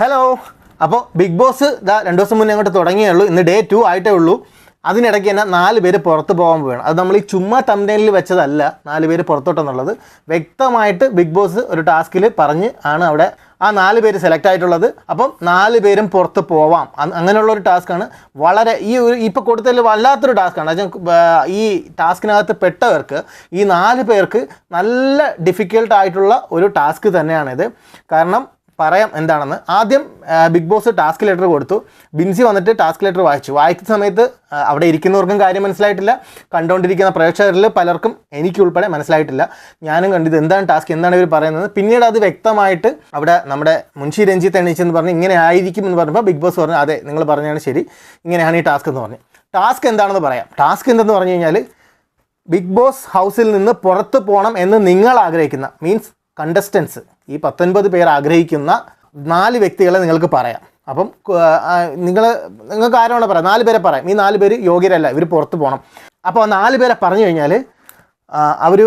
Hello. അപ്പോൾ big boss ഇതാ 2 ദിവസം മുന്നേ അങ്ങോട്ട് തുടങ്ങിയേ ഉള്ളൂ. ഇന്ന് ഡേ 2 ആയിട്ടേ ഉള്ളൂ. അതിനിടയ്ക്ക് തന്നെ 4 പേര് പുറത്ത് പോകാൻ പോവുകയാണ്. അത് നമ്മൾ ഈ ചുമ്മാ തംബ്നെയിലിൽ വെച്ചതല്ല 4 പേര് പുറത്തോട്ടെന്നുള്ളത്. വ്യക്തമായിട്ട് ബിഗ് ബോസ് ഒരു ടാസ്കിൽ പറഞ്ഞ് ആണ് അവിടെ ആ 4 പേര് സെലക്ട് ആയിട്ടുള്ളത്. അപ്പം 4 പേരും പുറത്ത് പോവാം, അങ്ങനെയുള്ളൊരു ടാസ്ക്കാണ്. വളരെ ഇപ്പോൾ കൊടുത്തതിൽ വല്ലാത്തൊരു ടാസ്ക്കാണ്. ഈ ടാസ്കിനകത്ത് പെട്ടവർക്ക് ഈ 4 പേർക്ക് നല്ല ഡിഫിക്കൽട്ടായിട്ടുള്ള ഒരു ടാസ്ക് തന്നെയാണിത്. കാരണം പറയാം എന്താണെന്ന്. ആദ്യം ബിഗ് ബോസ് ടാസ്ക് ലെറ്റർ കൊടുത്തു. ബിൻസി വന്നിട്ട് ടാസ്ക് ലെറ്റർ വായിക്കുന്ന സമയത്ത് അവിടെ ഇരിക്കുന്നവർക്കും കാര്യം മനസ്സിലായിട്ടില്ല, കണ്ടുകൊണ്ടിരിക്കുന്ന പ്രേക്ഷകരിൽ പലർക്കും എനിക്കുൾപ്പെടെ മനസ്സിലായിട്ടില്ല. ഞാനും കണ്ടിത് എന്താണ് ടാസ്ക്, എന്താണ് ഇവർ പറയുന്നത്. പിന്നീട് അത് വ്യക്തമായിട്ട് അവിടെ നമ്മുടെ മുൻഷി രഞ്ജിത്ത് എണീച്ചെന്ന് പറഞ്ഞ് ഇങ്ങനെ ആയിരിക്കും എന്ന് പറഞ്ഞപ്പോൾ ബിഗ് ബോസ് പറഞ്ഞു അതെ നിങ്ങൾ പറഞ്ഞാണ് ശരി, ഇങ്ങനെയാണ് ഈ ടാസ്ക് എന്ന് പറഞ്ഞു. ടാസ്ക് എന്താണെന്ന് പറയാം. ടാസ്ക് എന്തെന്ന് പറഞ്ഞു കഴിഞ്ഞാൽ ബിഗ് ബോസ് ഹൗസിൽ നിന്ന് പുറത്ത് പോകണം എന്ന് നിങ്ങൾ ആഗ്രഹിക്കുന്ന മീൻസ് കണ്ടസ്റ്റൻസ് ഈ 19 പേർ ആഗ്രഹിക്കുന്ന 4 വ്യക്തികളെ നിങ്ങൾക്ക് പറയാം. അപ്പം നിങ്ങൾക്ക് ആരാണ് പറയാം, 4 പേരെ പറയാം. ഈ 4 പേര് യോഗ്യരല്ല, ഇവർ പുറത്ത് പോകണം. അപ്പോൾ 4 പേരെ പറഞ്ഞു കഴിഞ്ഞാൽ അവർ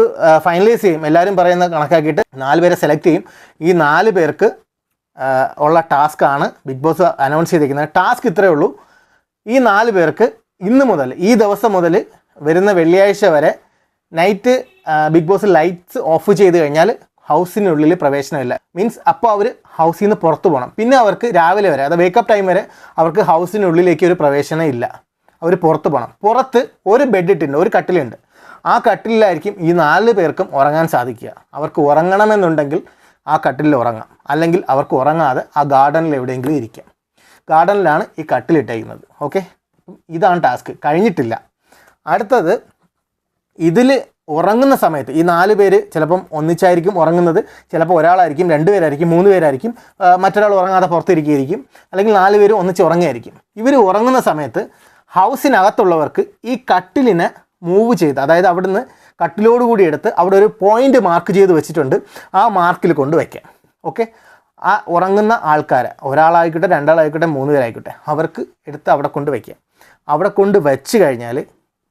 ഫൈനലൈസ് ചെയ്യും. എല്ലാവരും പറയുന്ന കണക്കാക്കിയിട്ട് 4 പേരെ സെലക്ട് ചെയ്യും. ഈ 4 പേർക്ക് ഉള്ള ടാസ്ക്കാണ് ബിഗ് ബോസ് അനൗൺസ് ചെയ്തിരിക്കുന്നത്. ടാസ്ക് ഇത്രയേ ഉള്ളൂ. ഈ 4 പേർക്ക് ഇന്ന് മുതൽ ഈ ദിവസം മുതൽ വരുന്ന വെള്ളിയാഴ്ച വരെ night Bigg Boss lights off ചെയ്ത് കഴിഞ്ഞാൽ ഹൗസിനുള്ളിൽ പ്രവേശനമില്ല. മീൻസ് അപ്പോൾ അവർ ഹൗസിൽ നിന്ന് പുറത്ത് പോകണം. പിന്നെ അവർക്ക് രാവിലെ വരെ, അത് വേക്കപ്പ് ടൈം വരെ അവർക്ക് ഹൗസിനുള്ളിലേക്ക് ഒരു പ്രവേശനം ഇല്ല. അവർ പുറത്ത് പോകണം. പുറത്ത് ഒരു ബെഡ് ഇട്ടുണ്ട്, ഒരു കട്ടിലുണ്ട്. ആ കട്ടിലായിരിക്കും ഈ 4 പേർക്കും ഉറങ്ങാൻ സാധിക്കുക. അവർക്ക് ഉറങ്ങണമെന്നുണ്ടെങ്കിൽ ആ കട്ടിലിൽ ഉറങ്ങാം, അല്ലെങ്കിൽ അവർക്ക് ഉറങ്ങാതെ ആ ഗാർഡനിൽ എവിടെയെങ്കിലും ഇരിക്കാം. ഗാർഡനിലാണ് ഈ കട്ടിലിട്ടേക്കുന്നത്. ഓക്കെ, ഇതാണ് ടാസ്ക്. കഴിഞ്ഞിട്ടില്ല. അടുത്തത്, ഇതിൽ ഉറങ്ങുന്ന സമയത്ത് ഈ 4 പേര് ചിലപ്പം ഒന്നിച്ചായിരിക്കും ഉറങ്ങുന്നത്, ചിലപ്പോൾ ഒരാളായിരിക്കും, 2 പേരായിരിക്കും, 3 പേരായിരിക്കും, മറ്റൊരാൾ ഉറങ്ങാതെ പുറത്തിരിക്കുകയായിരിക്കും, അല്ലെങ്കിൽ 4 പേര് ഒന്നിച്ച് ഉറങ്ങുകയായിരിക്കും. ഇവർ ഉറങ്ങുന്ന സമയത്ത് ഹൗസിനകത്തുള്ളവർക്ക് ഈ കട്ടിലിനെ മൂവ് ചെയ്ത്, അതായത് അവിടുന്ന് കട്ടിലോടുകൂടി എടുത്ത് അവിടെ ഒരു പോയിൻ്റ് മാർക്ക് ചെയ്ത് വെച്ചിട്ടുണ്ട്. ആ മാർക്കിൽ കൊണ്ട് വയ്ക്കാം. ഓക്കെ, ആ ഉറങ്ങുന്ന ആൾക്കാരെ, ഒരാളായിക്കോട്ടെ, 2 ആളായിക്കോട്ടെ, 3 പേരായിക്കോട്ടെ, അവർക്ക് എടുത്ത് അവിടെ കൊണ്ട് വയ്ക്കാം. അവിടെ കൊണ്ട് വെച്ച് കഴിഞ്ഞാൽ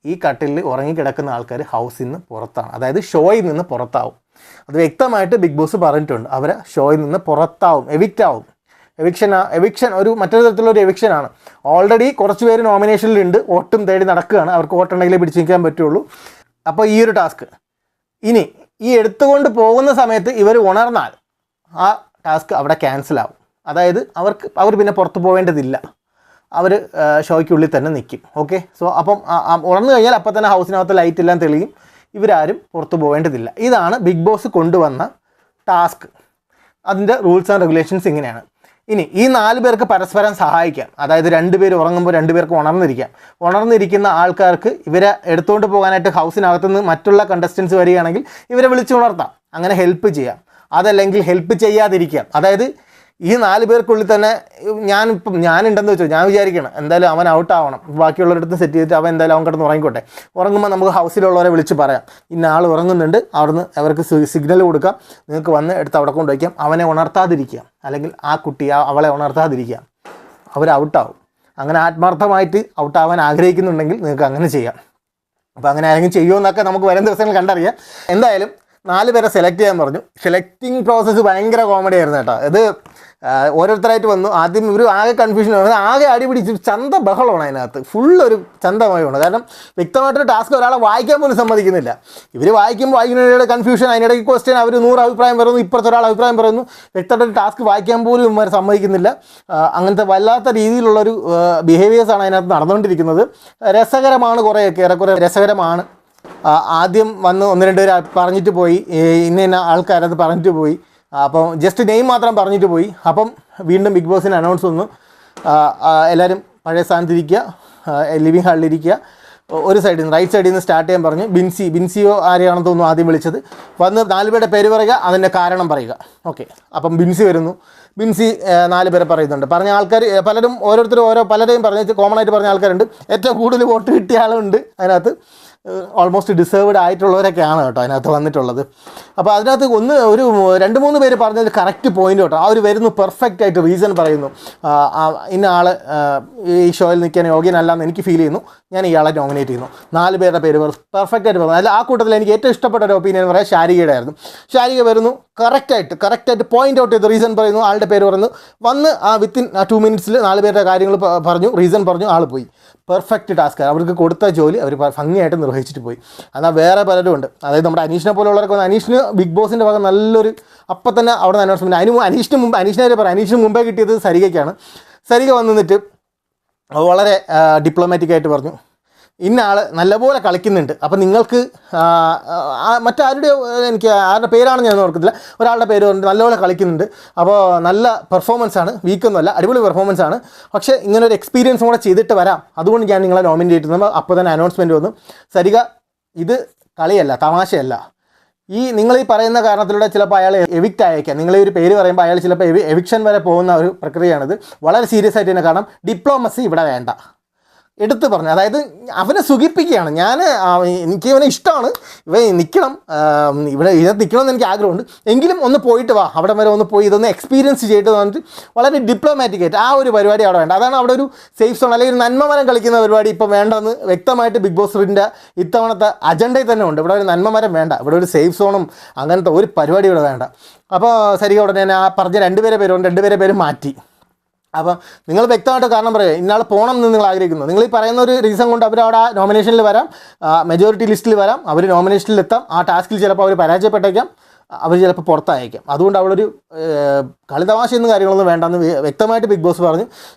ഈ കട്ടിലിൽ ഉറങ്ങിക്കിടക്കുന്ന ആൾക്കാർ ഹൗസിൽ നിന്ന് പുറത്താണ്, അതായത് ഷോയിൽ നിന്ന് പുറത്താവും. അത് വ്യക്തമായിട്ട് ബിഗ് ബോസ് പറഞ്ഞിട്ടുണ്ട്. അവർ ഷോയിൽ നിന്ന് പുറത്താവും, എവിക്റ്റാവും. എവിക്ഷൻ ഒരു മറ്റൊരു തരത്തിലുള്ള എവിക്ഷനാണ്. ഓൾറെഡി കുറച്ച് പേര് നോമിനേഷനിലുണ്ട്, വോട്ടും തേടി നടക്കുകയാണ്. അവർക്ക് വോട്ടുണ്ടെങ്കിലേ പിടിച്ച് നിൽക്കാൻ പറ്റുള്ളൂ. അപ്പോൾ ഈ ഒരു ടാസ്ക് ഇനി ഈ എടുത്തുകൊണ്ട് പോകുന്ന സമയത്ത് ഇവർ ഉണർന്നാൽ ആ ടാസ്ക് അവിടെ ക്യാൻസലാവും. അതായത് അവർ പിന്നെ പുറത്ത് പോവേണ്ടതില്ല, അവർ ഷോയ്ക്കുള്ളിൽ തന്നെ നിൽക്കും. ഓക്കെ, സോ അപ്പം ഉണർന്നു കഴിഞ്ഞാൽ അപ്പം തന്നെ ഹൗസിനകത്ത് ലൈറ്റ് എല്ലാം തെളിയും, ഇവരാരും പുറത്തു പോകേണ്ടതില്ല. ഇതാണ് ബിഗ് ബോസ് കൊണ്ടുവന്ന ടാസ്ക്. അതിൻ്റെ റൂൾസ് ആൻഡ് റെഗുലേഷൻസ് ഇങ്ങനെയാണ്. ഇനി ഈ 4 പേർക്ക് പരസ്പരം സഹായിക്കാം. അതായത് 2 പേര് ഉറങ്ങുമ്പോൾ 2 പേർക്ക് ഉണർന്നിരിക്കാം. ഉണർന്നിരിക്കുന്ന ആൾക്കാർക്ക് ഇവരെ എടുത്തുകൊണ്ട് പോകാനായിട്ട് ഹൗസിനകത്തുനിന്ന് മറ്റുള്ള കണ്ടസ്റ്റൻസ് വരികയാണെങ്കിൽ ഇവരെ വിളിച്ച് ഉണർത്താം, അങ്ങനെ ഹെൽപ്പ് ചെയ്യാം. അതല്ലെങ്കിൽ ഹെൽപ്പ് ചെയ്യാതിരിക്കാം. അതായത് ഈ 4 പേർക്കുള്ളിൽ തന്നെ ഞാനുണ്ടെന്ന് വെച്ചോ, ഞാൻ വിചാരിക്കണം എന്തായാലും അവൻ ഔട്ടാവണം, ബാക്കിയുള്ളവരടുത്ത് സെറ്റ് ചെയ്തിട്ട് അവൻ എന്തായാലും അവൻ കിടന്ന് ഉറങ്ങിക്കോട്ടെ. ഉറങ്ങുമ്പോൾ നമുക്ക് ഹൗസിലുള്ളവരെ വിളിച്ച് പറയാം, ഇന്ന ആൾ ഉറങ്ങുന്നുണ്ട്, അവിടുന്ന് അവർക്ക് സിഗ്നൽ കൊടുക്കാം, നിങ്ങൾക്ക് വന്ന് എടുത്ത് അവിടെ കൊണ്ടുവയ്ക്കാം. അവനെ ഉണർത്താതിരിക്കാം, അല്ലെങ്കിൽ ആ കുട്ടിയെ അവളെ ഉണർത്താതിരിക്കാം, അവർ ഔട്ടാവും. അങ്ങനെ ആത്മാർത്ഥമായിട്ട് ഔട്ടാവാൻ ആഗ്രഹിക്കുന്നുണ്ടെങ്കിൽ നിങ്ങൾക്ക് അങ്ങനെ ചെയ്യാം. അപ്പോൾ അങ്ങനെ ആരെങ്കിലും ചെയ്യുമെന്നൊക്കെ നമുക്ക് വരും ദിവസങ്ങൾ കണ്ടറിയാം. എന്തായാലും 4 പേരെ സെലക്ട് ചെയ്യാൻ പറഞ്ഞു. സെലക്ടിങ് പ്രോസസ്സ് ഭയങ്കര കോമഡി ആയിരുന്നു കേട്ടോ. ഇത് ഓരോരുത്തരായിട്ട് വന്നു. ആദ്യം ഇവർ ആകെ കൺഫ്യൂഷൻ ആണ്, ആകെ അടിപിടിച്ച് ചന്ത ബഹളമാണ് അതിനകത്ത്. ഫുള്ളൊരു ചന്തമയമാണ്. കാരണം വ്യക്തമായിട്ടൊരു ടാസ്ക് ഒരാളെ വായിക്കാൻ പോലും സമ്മതിക്കുന്നില്ല. ഇവർ വായിക്കുന്നതിനിടെ കൺഫ്യൂഷൻ, അതിനിടയ്ക്ക് ക്വസ്റ്റ്യൻ, അവർ 100 അഭിപ്രായം പറയുന്നു, ഇപ്പുറത്തെ ഒരാൾ അഭിപ്രായം പറയുന്നു. വ്യക്തമായിട്ടൊരു ടാസ്ക് വായിക്കാൻ പോലും ഇവന്മാർ സമ്മതിക്കുന്നില്ല. അങ്ങനത്തെ വല്ലാത്ത രീതിയിലുള്ളൊരു ബിഹേവിയേഴ്സാണ് അതിനകത്ത് നടന്നുകൊണ്ടിരിക്കുന്നത്. രസകരമാണ്, കുറേയൊക്കെ ഏറെക്കുറെ രസകരമാണ്. ആദ്യം വന്ന് 1-2 പേര് പറഞ്ഞിട്ട് പോയി, ഇന്ന ആൾക്കാരത് പറഞ്ഞിട്ട് പോയി. അപ്പം ജസ്റ്റ് നെയിം മാത്രം പറഞ്ഞിട്ട് പോയി. അപ്പം വീണ്ടും ബിഗ് ബോസിന് അനൗൺസ് വന്നു, എല്ലാവരും പഴയ സ്ഥാനത്തിരിക്കുക, ലിവിങ് ഹാളിലിരിക്കുക. ഒരു സൈഡിൽ നിന്ന് റൈറ്റ് സൈഡിൽ നിന്ന് സ്റ്റാർട്ട് ചെയ്യാൻ പറഞ്ഞു. ബിൻസിയോ ആരെയാണെന്ന് തോന്നുന്നു ആദ്യം വിളിച്ചത്. വന്ന് 4 പേരുടെ പേര് പറയുക, അതിൻ്റെ കാരണം പറയുക. ഓക്കെ, അപ്പം ബിൻസി വരുന്നു. ബിൻസി 4 പേരെ പറയുന്നുണ്ട്. പറഞ്ഞ ആൾക്കാർ പലരും ഓരോരുത്തരും പലരെയും പറഞ്ഞ് കോമൺ ആയിട്ട് പറഞ്ഞ ആൾക്കാരുണ്ട്. ഏറ്റവും കൂടുതൽ വോട്ട് കിട്ടിയ ആളുണ്ട് അതിനകത്ത്. ഓൾമോസ്റ്റ് ഡിസേർവ്ഡ് ആയിട്ടുള്ളവരൊക്കെയാണ് കേട്ടോ അതിനകത്ത് വന്നിട്ടുള്ളത്. അപ്പോൾ അതിനകത്ത് ഒരു 2-3 പേര് പറഞ്ഞത് കറക്റ്റ് പോയിന്റ് കേട്ടോ. അവർ വരുന്നു, പെർഫെക്റ്റ് ആയിട്ട് റീസൺ പറയുന്നു. ഇന്ന ആൾ ഈ ഷോയിൽ നിൽക്കാൻ യോഗ്യനല്ല എന്ന് എനിക്ക് ഫീൽ ചെയ്യുന്നു, ഞാൻ ഇയാളെ നോമിനേറ്റ് ചെയ്യുന്നു. 4 പേരുടെ പേര് പെർഫെക്റ്റ് ആയിട്ട് പറഞ്ഞു. അല്ല, ആ കൂട്ടത്തിൽ എനിക്ക് ഏറ്റവും ഇഷ്ടപ്പെട്ട ഒരു ഒപ്പീനിയൻ പറയാം ശാരികയുടെ ആയിരുന്നു. ശാരിക വരുന്നു, കറക്റ്റായിട്ട് പോയിൻ്റ് ഔട്ട് ചെയ്ത് റീസൺ പറയുന്നു, ആളുടെ പേര് പറയുന്നു, വന്ന് വിത്തിൻ 2 മിനിറ്റ്സിൽ 4 പേരുടെ കാര്യങ്ങൾ പറഞ്ഞു, റീസൺ പറഞ്ഞു, ആൾ പോയി. Perfect task. അവർക്ക് കൊടുത്ത ജോലി അവർ ഭംഗിയായിട്ട് നിർവഹിച്ചിട്ട് പോയി. എന്നാൽ വേറെ പലരും ഉണ്ട്, അതായത് നമ്മുടെ അനീഷിനെ പോലുള്ളവരൊക്കെ വന്ന് അനീഷിന് ബിഗ് ബോസിൻ്റെ ഭാഗം നല്ലൊരു അപ്പം തന്നെ അവിടെ നിന്ന് അനൗൺസ്മെൻറ്റ്. അനീഷിനെ മുമ്പേ കിട്ടിയത് സരികയ്ക്കാണ്. സരിക വന്നിട്ട് വളരെ ഡിപ്ലോമാറ്റിക്കായിട്ട് പറഞ്ഞു, ഇന്ന ആൾ നല്ലപോലെ കളിക്കുന്നുണ്ട്, അപ്പോൾ നിങ്ങൾക്ക് മറ്റാരുടെ എനിക്ക് ആരുടെ പേരാണെന്ന് ഞാൻ ഓർക്കത്തില്ല, ഒരാളുടെ പേര് പറഞ്ഞിട്ട് നല്ലപോലെ കളിക്കുന്നുണ്ട്, അപ്പോൾ നല്ല പെർഫോമൻസാണ്, വീക്കൊന്നുമല്ല, അടിപൊളി പെർഫോമൻസാണ്, പക്ഷേ ഇങ്ങനൊരു എക്സ്പീരിയൻസും കൂടെ ചെയ്തിട്ട് വരാം, അതുകൊണ്ട് ഞാൻ നിങ്ങളെ നോമിനേറ്റ് ചെയ്യുന്നത്. അപ്പോൾ തന്നെ അനൗൺസ്മെൻറ്റ് വന്നു, സരിക ഇത് കളിയല്ല, തമാശയല്ല, നിങ്ങൾ ഈ പറയുന്ന കാരണത്തിലൂടെ ചിലപ്പോൾ അയാൾ എവിക്റ്റ് ആയേക്കാം, നിങ്ങൾ ഈ ഒരു പേര് പറയുമ്പോൾ അയാൾ ചിലപ്പോൾ എവിക്ഷൻ വരെ പോകുന്ന ഒരു പ്രക്രിയയാണിത്. വളരെ സീരിയസ് ആയിട്ട് തന്നെ കാണാം. ഡിപ്ലോമസി ഇവിടെ വേണ്ട, എടുത്ത് പറഞ്ഞു. അതായത് അവനെ സുഖിപ്പിക്കുകയാണ്. എനിക്ക് ഇവനെ ഇഷ്ടമാണ്, ഇവൻ നിൽക്കണം, ഇതിനകത്ത് നിൽക്കണമെന്ന് എനിക്ക് ആഗ്രഹമുണ്ട്, എങ്കിലും ഒന്ന് പോയിട്ട് വാ, അവിടെ വരെ ഒന്ന് പോയി ഇതൊന്ന് എക്സ്പീരിയൻസ് ചെയ്തിട്ട് വന്നിട്ട് വളരെ ഡിപ്ലോമാറ്റിക്കായിട്ട് ആ ഒരു പരിപാടി അവിടെ വേണ്ട. അതാണ് അവിടെ ഒരു സേഫ് സോൺ അല്ലെങ്കിൽ ഒരു നന്മമരം കളിക്കുന്ന പരിപാടി ഇപ്പം വേണ്ടെന്ന് വ്യക്തമായിട്ട് ബിഗ് ബോസിൻ്റെ ഇത്തവണത്തെ അജണ്ടയിൽ തന്നെ ഉണ്ട്. ഇവിടെ ഒരു നന്മമരം വേണ്ട, ഇവിടെ ഒരു സേഫ് സോണും അങ്ങനത്തെ ഒരു പരിപാടി ഇവിടെ വേണ്ട. അപ്പോൾ സരിക ഉടനെ ഞാൻ പറഞ്ഞ 2 പേരെ മാറ്റി. അപ്പം നിങ്ങൾ വ്യക്തമായിട്ട് കാരണം പറയുക, ഇന്നാൾ പോകണം എന്ന് നിങ്ങൾ ആഗ്രഹിക്കുന്നു, നിങ്ങൾ ഈ പറയുന്ന ഒരു റീസൺ കൊണ്ട് അവരവിടെ നോമിനേഷനിൽ വരാം, മെജോറിറ്റി ലിസ്റ്റിൽ വരാം, അവർ നോമിനേഷനിൽ എത്താം, ആ ടാസ്കിൽ ചിലപ്പോൾ അവർ പരാജയപ്പെട്ടേക്കാം, അവർ ചിലപ്പോൾ പുറത്തായേക്കാം. അതുകൊണ്ട് അവളൊരു കളിതമാശയൊന്നും കാര്യങ്ങളൊന്നും വേണ്ടെന്ന് വ്യക്തമായിട്ട് ബിഗ് ബോസ് പറഞ്ഞു.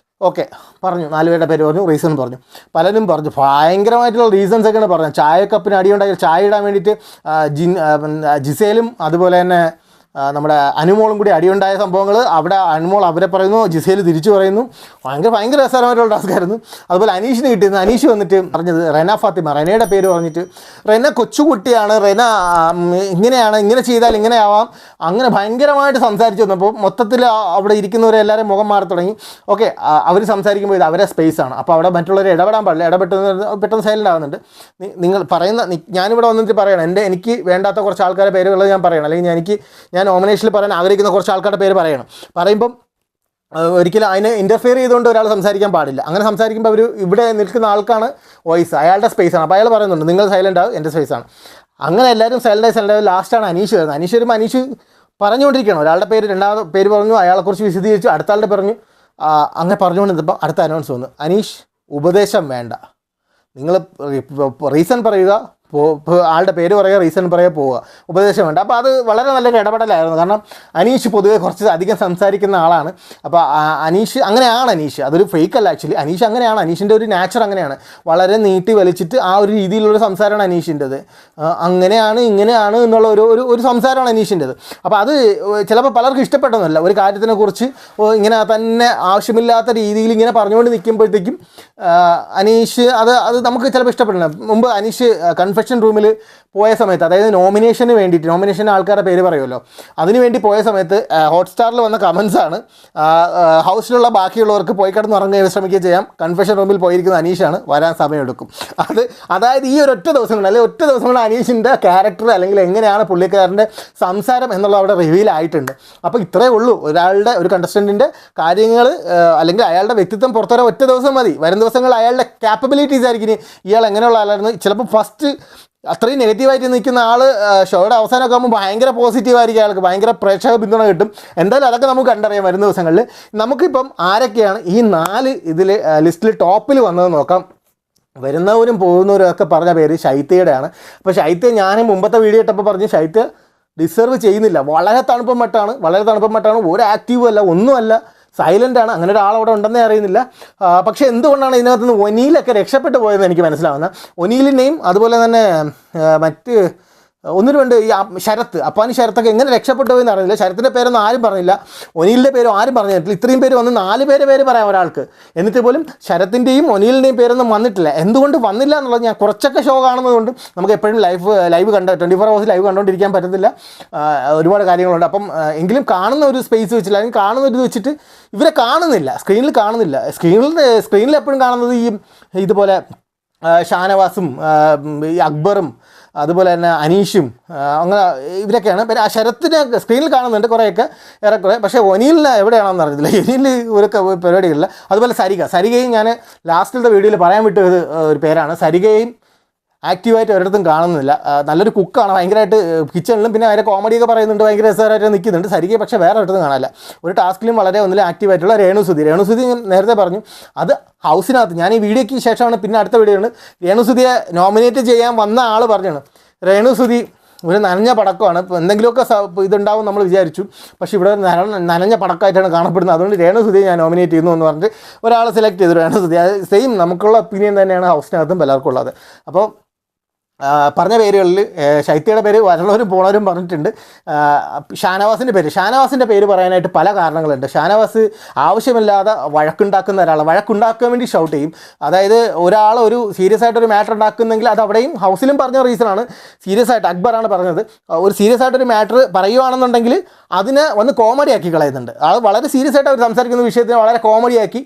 ഓക്കെ പറഞ്ഞു, 4 പേരുടെ പേര് പറഞ്ഞു, റീസൺ പറഞ്ഞു, പലരും പറഞ്ഞു, ഭയങ്കരമായിട്ടുള്ള റീസൺസൊക്കെയാണ് പറഞ്ഞത്. ചായക്കപ്പിന് അടിയുണ്ടായി, ചായ ഇടാൻ വേണ്ടിയിട്ട് ജിസേലും അതുപോലെ തന്നെ നമ്മുടെ അനുമോളും കൂടി അടിയുണ്ടായ സംഭവങ്ങൾ, അവിടെ അനുമോൾ അവരെ പറയുന്നു, ജിസേൽ തിരിച്ചു പറയുന്നു, ഭയങ്കര രസകരമായിട്ടുള്ള ടാസ്ക്കായിരുന്നു. അതുപോലെ അനീഷിന് കിട്ടിയിരുന്നു. അനീഷ് വന്നിട്ട് പറഞ്ഞത് റെന ഫാത്തിമ, റെനയുടെ പേര് പറഞ്ഞിട്ട്, റെന കൊച്ചുകുട്ടിയാണ്, റെന ഇങ്ങനെയാണ്, ഇങ്ങനെ ചെയ്താൽ ഇങ്ങനെ ആവാം, അങ്ങനെ ഭയങ്കരമായിട്ട് സംസാരിച്ചു വന്നപ്പോൾ മൊത്തത്തിൽ അവിടെ ഇരിക്കുന്നവരെ എല്ലാവരും മുഖം മാറി തുടങ്ങി. ഓക്കെ, അവർ സംസാരിക്കുമ്പോൾ ഇത് അവരെ സ്പേസാണ്, അപ്പോൾ അവിടെ മറ്റുള്ളവരെ ഇടപെടാൻ പാടില്ല, പെട്ടെന്ന് സൈലൻ്റ് ആവുന്നുണ്ട്. നിങ്ങൾ പറയുന്ന ഞാനിവിടെ വന്നിട്ട് പറയണം, എനിക്ക് വേണ്ടാത്ത കുറച്ച് ആൾക്കാരുടെ പേരുകൾ ഞാൻ പറയണം, അല്ലെങ്കിൽ ഞാൻ നോമിനേഷനിൽ പറയാൻ ആഗ്രഹിക്കുന്ന കുറച്ച് ആൾക്കാരുടെ പേര് പറയുമ്പം ഒരിക്കലും അതിനെ ഇൻ്റർഫിയർ ചെയ്തുകൊണ്ട് ഒരാൾ സംസാരിക്കാൻ പാടില്ല. അങ്ങനെ സംസാരിക്കുമ്പോൾ ഇവിടെ നിൽക്കുന്ന ആൾക്കാണ് വോയിസ്, അയാളുടെ സ്പേസാണ്. അപ്പോൾ അയാൾ പറയുന്നുണ്ട് നിങ്ങൾ സൈലൻ്റ് ആവും, എൻ്റെ സ്പേസാണ്. അങ്ങനെ എല്ലാവരും സൈലൻ്റ് ലാസ്റ്റാണ് അനീഷ് വരുന്നത്. അനീഷ് വരുമ്പോൾ അനീഷ് പറഞ്ഞുകൊണ്ടിരിക്കുകയാണ്, ഒരാളുടെ പേര്, രണ്ടാമത്തെ പേര് പറഞ്ഞു, അയാളെക്കുറിച്ച് വിശദീകരിച്ചു, അടുത്ത ആളുടെ പറഞ്ഞു, അങ്ങനെ പറഞ്ഞുകൊണ്ടിരുന്നപ്പോൾ അടുത്ത അനൗൺസ് വന്നു, അനീഷ് ഉപദേശം വേണ്ട, നിങ്ങൾ റീസൺ പറയുക, ആളുടെ പേര് പറയുക, റീസൺ പറയുക, പോവുക, ഉപദേശം വേണ്ട. അപ്പോൾ അത് വളരെ നല്ലൊരു ഇടപെടലായിരുന്നു. കാരണം അനീഷ് പൊതുവേ കുറച്ച് അധികം സംസാരിക്കുന്ന ആളാണ്. അപ്പോൾ അനീഷ് അങ്ങനെയാണ്, അതൊരു ഫേക്ക് അല്ല ആക്ച്വലി. അനീഷ് അങ്ങനെയാണ്, അനീഷിൻ്റെ ഒരു നാച്ചർ അങ്ങനെയാണ്, വളരെ നീട്ടി വലിച്ചിട്ട് ആ ഒരു രീതിയിലുള്ള സംസാരമാണ് അനീഷിൻ്റെത്. അങ്ങനെയാണ് ഇങ്ങനെയാണ് എന്നുള്ള ഒരു സംസാരമാണ് അനീഷിൻ്റെത്. അപ്പോൾ അത് ചിലപ്പോൾ പലർക്കും ഇഷ്ടപ്പെട്ടൊന്നുമല്ല. ഒരു കാര്യത്തിനെക്കുറിച്ച് ഇങ്ങനെ തന്നെ ആവശ്യമില്ലാത്ത രീതിയിൽ ഇങ്ങനെ പറഞ്ഞുകൊണ്ട് നിൽക്കുമ്പോഴത്തേക്കും അനീഷ് അത് നമുക്ക് ചിലപ്പോൾ ഇഷ്ടപ്പെടില്ല. മുമ്പ് അനീഷ് കൺഫെഷൻ റൂമിൽ പോയ സമയത്ത്, അതായത് നോമിനേഷൻ ആൾക്കാരുടെ പേര് പറയുമല്ലോ, അതിനുവേണ്ടി പോയ സമയത്ത് ഹോട്ട്സ്റ്റാറിൽ വന്ന കമൻസാണ്, ഹൗസിലുള്ള ബാക്കിയുള്ളവർക്ക് പോയി കിടന്ന് ഉറങ്ങുകയും ശ്രമിക്കുകയും ചെയ്യാം, കൺഫെഷൻ റൂമിൽ പോയിരിക്കുന്ന അനീഷാണ്, വരാൻ സമയമെടുക്കും. അതായത് ഈ ഒറ്റ ദിവസം കൊണ്ട്, അല്ലെങ്കിൽ ഒറ്റ ദിവസം കൊണ്ട് അനീഷിൻ്റെ ക്യാരക്ടർ അല്ലെങ്കിൽ എങ്ങനെയാണ് പുള്ളിക്കാരൻ്റെ സംസാരം എന്നുള്ള അവിടെ റിവീൽ ആയിട്ടുണ്ട്. അപ്പോൾ ഇത്രയേ ഉള്ളൂ, ഒരു കണ്ടസ്റ്റൻറ്റിൻ്റെ കാര്യങ്ങൾ അല്ലെങ്കിൽ അയാളുടെ വ്യക്തിത്വം പുറത്തുവരാൻ ഒറ്റ ദിവസം മതി. വരും ദിവസങ്ങളിൽ അയാളുടെ ക്യാപ്പബിലിറ്റീസ് ആയിരിക്കും ഇയാൾ എങ്ങനെയുള്ള ആളായിരുന്നു. ചിലപ്പോൾ ഫസ്റ്റ് അത്രയും നെഗറ്റീവായിട്ട് നിൽക്കുന്ന ആൾ ഷോയുടെ അവസാനമൊക്കെ ആകുമ്പോൾ ഭയങ്കര പോസിറ്റീവായിരിക്കും, അയാൾക്ക് ഭയങ്കര പ്രേക്ഷക പിന്തുണ കിട്ടും. എന്തായാലും അതൊക്കെ നമുക്ക് കണ്ടറിയാം വരും ദിവസങ്ങളിൽ. നമുക്കിപ്പം ആരൊക്കെയാണ് ഈ 4 ലിസ്റ്റിൽ ടോപ്പിൽ വന്നത് നോക്കാം. വരുന്നവരും പോകുന്നവരും ഒക്കെ പറഞ്ഞ പേര് ശൈത്യയുടെയാണ്. അപ്പോൾ ശൈത്യ ഞാൻ മുമ്പത്തെ വീഡിയോ ഇട്ടപ്പോൾ പറഞ്ഞു, ശൈത്യ ഡിസർവ് ചെയ്യുന്നില്ല, വളരെ തണുപ്പം മട്ടാണ്, ഒരു ആക്റ്റീവും അല്ല, ഒന്നുമല്ല, സൈലൻ്റാണ്. അങ്ങനെ ഒരാളവിടെ ഉണ്ടെന്നേ അറിയുന്നില്ല. പക്ഷേ എന്തുകൊണ്ടാണ് ഇതിനകത്ത് നിന്ന് ഒനീലൊക്കെ രക്ഷപ്പെട്ടു പോയതെന്ന് എനിക്ക് മനസ്സിലാവുന്ന. ഒനീലിനെയും അതുപോലെ തന്നെ മറ്റ് 1-2 ഈ ശരത്ത്, അപ്പാനി ശരത്തൊക്കെ എങ്ങനെ രക്ഷപ്പെട്ടു പോയെന്ന് അറിയില്ല. ശരത്തിൻ്റെ പേരൊന്നും ആരും പറഞ്ഞില്ല, ഒനീലിൻ്റെ പേരും ആരും പറഞ്ഞിട്ടില്ല. ഇത്രയും പേര് വന്ന് 4 പേര് പറയാം ഒരാൾക്ക്, എന്നിട്ട് പോലും ശരത്തിൻ്റെയും ഒനീലിൻ്റെയും പേരൊന്നും വന്നിട്ടില്ല. എന്തുകൊണ്ട് വന്നില്ല എന്നുള്ളത്, ഞാൻ കുറച്ചൊക്കെ ഷോ കാണുന്നതുകൊണ്ട് നമുക്ക് എപ്പോഴും ലൈവ് 24 hours ലൈവ് കണ്ടുകൊണ്ടിരിക്കാൻ പറ്റത്തില്ല, ഒരുപാട് കാര്യങ്ങളുണ്ട്. അപ്പം എങ്കിലും കാണുന്ന ഒരു സ്പേസ് വെച്ചില്ല, അല്ലെങ്കിൽ കാണുന്ന ഒരു ഇത് വെച്ചിട്ട് ഇവരെ കാണുന്നില്ല, സ്ക്രീനിൽ എപ്പോഴും കാണുന്നത് ഇതുപോലെ ഷാനവാസും ഈ അക്ബറും അതുപോലെ തന്നെ അനീഷും അങ്ങനെ ഇവരൊക്കെയാണ്. പിന്നെ ആ ശരത്തിനെ സ്ക്രീനിൽ കാണുന്നുണ്ട് കുറേയൊക്കെ, ഏറെക്കുറെ. പക്ഷേ ഒനീലിന് എവിടെയാണെന്ന് അറിയത്തില്ല, ഒനീലിൽ ഇവരൊക്കെ പരിപാടികളില്ല. അതുപോലെ സരികയും ഞാൻ ലാസ്റ്റിലത്തെ വീഡിയോയിൽ പറയാൻ വിട്ട ഒരു പേരാണ്. സരികയും ആക്റ്റീവായിട്ട് ഒരിടത്തും കാണുന്നില്ല. നല്ലൊരു കുക്കാണ്, ഭയങ്കരമായിട്ട് കിച്ചണിലും പിന്നെ അതിൻ്റെ കോമഡിയൊക്കെ പറയുന്നുണ്ട്, ഭയങ്കര രസകരമായിട്ട് നിൽക്കുന്നുണ്ട്. സരികെ പക്ഷേ വേറെ ഒരിടത്തും കാണാനില്ല. ഒരു ടാസ്കിലും വളരെ ഒന്നിലും ആക്റ്റീവായിട്ടുള്ള രേണുസുതി നേരത്തെ പറഞ്ഞു അത് ഹൗസിനകത്ത്, ഞാൻ ഈ വീഡിയോയ്ക്ക് ശേഷമാണ് പിന്നെ അടുത്ത വീഡിയോ ആണ് രേണുസുതിയെ നോമിനേറ്റ് ചെയ്യാൻ വന്ന ആൾ പറഞ്ഞാണ് രേണുസുതി ഒരു നനഞ്ഞ പടക്കമാണ്, ഇപ്പോൾ എന്തെങ്കിലുമൊക്കെ ഇതുണ്ടാവും നമ്മൾ വിചാരിച്ചു, പക്ഷേ ഇവിടെ നനഞ്ഞ പടക്കമായിട്ടാണ് കാണപ്പെടുന്നത്, അതുകൊണ്ട് രേണുസുതിയെ ഞാൻ നോമിനേറ്റ് ചെയ്യുന്നു എന്ന് പറഞ്ഞിട്ട് ഒരാളെ സെലക്ട് ചെയ്തു, രേണുസുതി. അത് സെയിം നമുക്കുള്ള ഒപ്പീനിയൻ തന്നെയാണ് ഹൗസിനകത്തും പലർക്കും ഉള്ളത്. അപ്പോൾ പറഞ്ഞ പേരുകളിൽ ശൈത്യയുടെ പേര് വരണവരും പോണവരും പറഞ്ഞിട്ടുണ്ട്. ഷാനവാസിൻ്റെ പേര് പറയാനായിട്ട് പല കാരണങ്ങളുണ്ട്. ഷാനവാസ് ആവശ്യമില്ലാതെ വഴക്കുണ്ടാക്കുന്ന ഒരാളാണ്, വഴക്കുണ്ടാക്കാൻ വേണ്ടി ഷൗട്ട് ചെയ്യും. അതായത് ഒരാൾ ഒരു സീരിയസ് ആയിട്ടൊരു മാറ്റർ ഉണ്ടാക്കുന്നെങ്കിൽ അത് അവിടെയും ഹൗസിലും പറഞ്ഞ റീസണാണ്. സീരിയസ് ആയിട്ട് അക്ബറാണ് പറഞ്ഞത്, ഒരു സീരിയസ് ആയിട്ടൊരു മാറ്റർ പറയുകയാണെന്നുണ്ടെങ്കിൽ അതിനെ വന്ന് കോമഡിയാക്കി കളയുന്നുണ്ട്. അത് വളരെ സീരിയസ് ആയിട്ട് അവർ സംസാരിക്കുന്ന വിഷയത്തിന് വളരെ കോമഡിയാക്കി.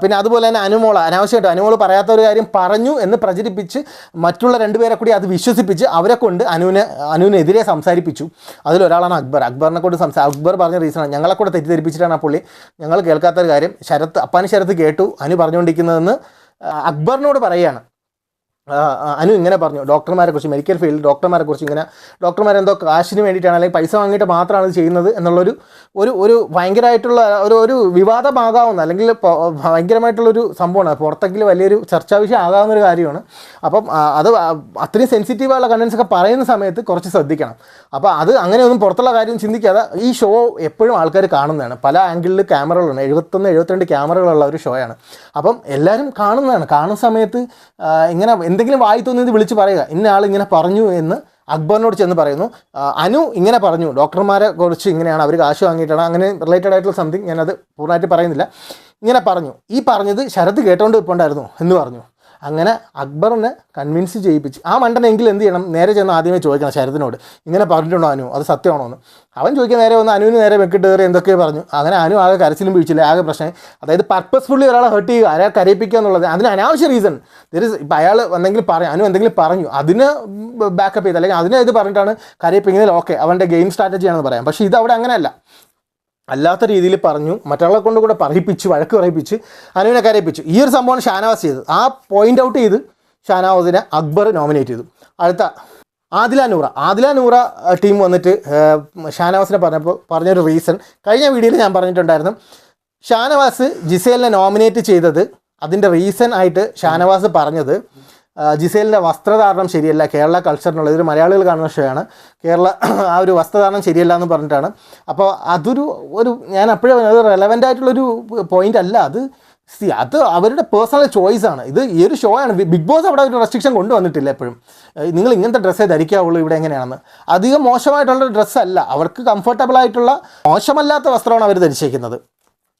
പിന്നെ അതുപോലെ തന്നെ അനാവശ്യമായിട്ട് അനുമോൾ പറയാത്ത ഒരു കാര്യം പറഞ്ഞു എന്ന് പ്രചരിപ്പിച്ച് മറ്റുള്ള രണ്ടുപേരെ കൂടി അത് വിശ്വസിപ്പിച്ച് അവരെ കൊണ്ട് അനുവിനെതിരെ സംസാരിപ്പിച്ചു. അതിലൊരാളാണ് അക്ബറിനെ കൊണ്ട് അക്ബർ പറഞ്ഞ റീസണാണ്, ഞങ്ങളെ കൂടെ തെറ്റിദ്ധരിപ്പിച്ചിട്ടാണ് ആ പുള്ളി ഞങ്ങൾ കേൾക്കാത്തൊരു കാര്യം അപ്പാനി ശരത്ത് കേട്ടു അനു പറഞ്ഞുകൊണ്ടിരിക്കുന്നതെന്ന് അക്ബറിനോട് പറയുകയാണ്. അനു ഇങ്ങനെ പറഞ്ഞു ഡോക്ടർമാരെ കുറിച്ച്, മെഡിക്കൽ ഫീൽഡ് ഡോക്ടർമാരെ കുറിച്ച്, ഇങ്ങനെ ഡോക്ടർമാരെന്തോ കാശിന് വേണ്ടിയിട്ടാണ് അല്ലെങ്കിൽ പൈസ വാങ്ങിയിട്ട് മാത്രമാണ് ഇത് ചെയ്യുന്നത് എന്നുള്ളൊരു ഒരു ഭയങ്കരമായിട്ടുള്ള ഒരു വിവാദമാകാവുന്ന അല്ലെങ്കിൽ ഭയങ്കരമായിട്ടുള്ളൊരു സംഭവമാണ്, പുറത്തെങ്കിലും വലിയൊരു ചർച്ചാ വിഷയം ആകാവുന്ന ഒരു കാര്യമാണ്. അപ്പം അത് അത്രയും സെൻസിറ്റീവായുള്ള കണ്ടൻസ് ഒക്കെ പറയുന്ന സമയത്ത് കുറച്ച് ശ്രദ്ധിക്കണം. അപ്പോൾ അത് അങ്ങനെയൊന്നും പുറത്തുള്ള കാര്യം ചിന്തിക്കാതെ ഈ ഷോ എപ്പോഴും ആൾക്കാർ കാണുന്നതാണ്, പല ആംഗിളിൽ ക്യാമറകളുണ്ട്, 71-72 ക്യാമറകളുള്ള ഒരു ഷോ ആണ്. അപ്പം എല്ലാവരും കാണുന്നതാണ്. കാണുന്ന സമയത്ത് ഇങ്ങനെ എന്തെങ്കിലും വായി തോന്നിയത് വിളിച്ച് പറയുക, ഇന്ന ആൾ ഇങ്ങനെ പറഞ്ഞു എന്ന് അക്ബറിനോട് ചെന്ന് പറയുന്നു. അനു ഇങ്ങനെ പറഞ്ഞു ഡോക്ടർമാരെ കുറിച്ച്, ഇങ്ങനെയാണ് അവർ കാശ് വാങ്ങിയിട്ടാണ്, അങ്ങനെ റിലേറ്റഡ് ആയിട്ടുള്ള സംതിങ്, ഞാനത് പൂർണ്ണമായിട്ട് പറയുന്നില്ല, ഇങ്ങനെ പറഞ്ഞു. ഈ പറഞ്ഞത് ശരത്ത് കേട്ടോണ്ട് ഇപ്പോണ്ടായിരുന്നു എന്ന് പറഞ്ഞു. അങ്ങനെ അക്ബറിനെ കൺവിൻസ് ചെയ്യിപ്പിച്ച് ആ മണ്ടനെങ്കിൽ എന്ത് ചെയ്യണം, നേരെ ചെന്ന് ആദ്യമേ ചോദിക്കണം ശരത്തിനോട്, ഇങ്ങനെ പറഞ്ഞിട്ടുണ്ടോ അനു, അത് സത്യമാണോ എന്ന്. അവൻ ചോദിക്കാൻ നേരെ വന്ന് അനുവിന് നേരെ വെക്കിട്ട് കയറി എന്തൊക്കെയോ പറഞ്ഞു. അങ്ങനെ അനു ആകെ കരച്ചിലും വീഴ്ചില്ല, ആകെ പ്രശ്നം. അതായത് പർപ്പസ്ഫുള്ളി ഒരാളെ ഹേർട്ട് ചെയ്യുക, അയാളെ കരയിപ്പിക്കുക എന്നുള്ളത്, അതിന് അനാവശ്യ റീസൺ ഇപ്പം അയാൾ എന്തെങ്കിലും അനു എന്തെങ്കിലും പറഞ്ഞു അതിന് ബാക്കപ്പ് ചെയ്ത് അല്ലെങ്കിൽ അതിനെ ഇത് പറഞ്ഞിട്ടാണ് കരയിപ്പിക്കുന്നതിൽ ഓക്കെ, അവൻ്റെ ഗെയിം സ്ട്രാറ്റജിയാണെന്ന് പറയാം. പക്ഷേ ഇത് അവിടെ അങ്ങനെയല്ല, അല്ലാത്ത രീതിയിൽ പറഞ്ഞു, മറ്റുള്ള കൊണ്ട് കൂടെ പറയിപ്പിച്ച്, വഴക്ക് പറയിപ്പിച്ച് അനുവിനെ കരയിപ്പിച്ചു. ഈ ഒരു സംഭവമാണ് ഷാനവാസ് ചെയ്തത്. ആ പോയിൻ്റ് ഔട്ട് ചെയ്ത് ഷാനവാസിനെ അക്ബർ നോമിനേറ്റ് ചെയ്തു. അടുത്ത ആദില നൂറ ടീം വന്നിട്ട് ഷാനവാസിനെ പറഞ്ഞൊരു റീസൺ കഴിഞ്ഞ വീഡിയോയിൽ ഞാൻ പറഞ്ഞിട്ടുണ്ടായിരുന്നു. ഷാനവാസ് ജിസേലിനെ നോമിനേറ്റ് ചെയ്തത് അതിൻ്റെ റീസൺ ആയിട്ട് ഷാനവാസ് പറഞ്ഞത് ജിസേലിൻ്റെ വസ്ത്രധാരണം ശരിയല്ല, കേരള കൾച്ചറിനുള്ള ഇതൊരു മലയാളികൾ കാണുന്ന ഷോയാണ്, കേരള ആ ഒരു വസ്ത്രധാരണം ശരിയല്ല എന്ന് പറഞ്ഞിട്ടാണ്. അപ്പോൾ അതൊരു ഞാൻ അപ്പോഴും അത് റെലവൻ്റ് ആയിട്ടുള്ളൊരു പോയിൻ്റ് അല്ല, അത് അവരുടെ പേഴ്സണൽ ചോയ്സാണ്. ഇത് ഈ ഒരു ഷോ ആണ്, ബിഗ് ബോസ് അവിടെ ഒരു റെസ്ട്രിക്ഷൻ കൊണ്ടുവന്നിട്ടില്ല എപ്പോഴും, നിങ്ങൾ ഇങ്ങനത്തെ ഡ്രസ്സേ ധരിക്കാവുള്ളൂ ഇവിടെ എങ്ങനെയാണെന്ന്. അധികം മോശമായിട്ടുള്ള ഡ്രസ്സല്ല, അവർക്ക് കംഫർട്ടബിൾ ആയിട്ടുള്ള മോശമല്ലാത്ത വസ്ത്രമാണ് അവർ ധരിച്ചേക്കുന്നത്.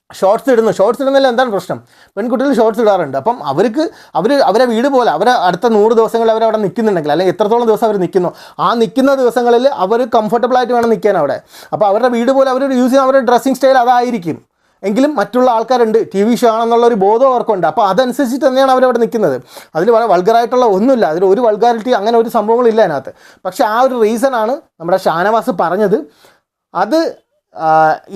ഷോർട്സ് ഇടുന്നതിൽ എന്താണ് പ്രശ്നം? പെൺകുട്ടികൾ ഷോർട്സ് ഇടാറുണ്ട്. അപ്പം അവരെ വീട് പോലെ അവരെ അടുത്ത 100 ദിവസങ്ങളിൽ അവരവിടെ നിൽക്കുന്നുണ്ടെങ്കിൽ അല്ലെങ്കിൽ എത്രത്തോളം ദിവസം അവർ നിൽക്കുന്നു, ആ നിൽക്കുന്ന ദിവസങ്ങളിൽ അവർ കംഫർട്ടബിളായിട്ട് വേണം നിൽക്കാൻ അവിടെ. അപ്പോൾ അവരുടെ വീട് പോലെ അവർ യൂസ് ചെയ്യുന്ന അവരുടെ ഡ്രസ്സിങ് സ്റ്റൈൽ അതായിരിക്കും. എങ്കിലും മറ്റുള്ള ആൾക്കാരുണ്ട്, TV ഷോ ആണെന്നുള്ളൊരു ബോധം അവർക്കുണ്ട്. അപ്പോൾ അതനുസരിച്ചിട്ട് തന്നെയാണ് അവരവിടെ നിൽക്കുന്നത്. അതിൽ വളരെ വൾഗറായിട്ടുള്ള ഒന്നുമില്ല, അതിൽ ഒരു വൾഗാരിറ്റി അങ്ങനെ ഒരു സംഭവങ്ങളില്ല അതിനകത്ത്. പക്ഷേ ആ ഒരു റീസണാണ് നമ്മുടെ ഷാനവാസ് പറഞ്ഞത്. അത്